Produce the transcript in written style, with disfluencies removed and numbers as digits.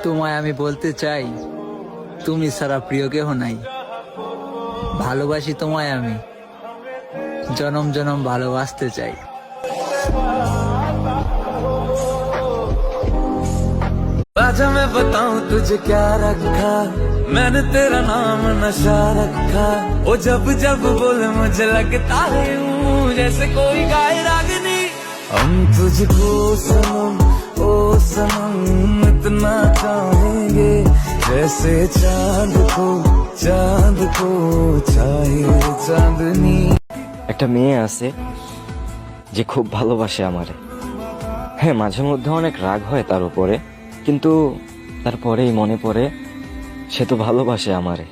তোমায় আমি বলতে চাই, তুমি ছাড়া প্রিয় কেহ নাই। ভালোবাসি তোমায় আমি, জনম জনম ভালোবাসতে চাই। आजा मैं बताऊं तुझे क्या रखा, मैंने तेरा नाम नशा रखा। ओ जब जब बोले मुझे लगता है यूं जैसे कोई गाए रागनी। हम तुझको सनम ओ सनम इतना चाहेंगे, जैसे चांद को चाहे चांदनी। একটা মেয়ে আছে যে খুব ভালোবাসে আমারে। হ্যাঁ, মাঝে মধ্যে অনেক রাগ হয় তার উপরে, কিন্তু তারপরেই মনে পড়ে সে তো ভালোবাসে আমারে।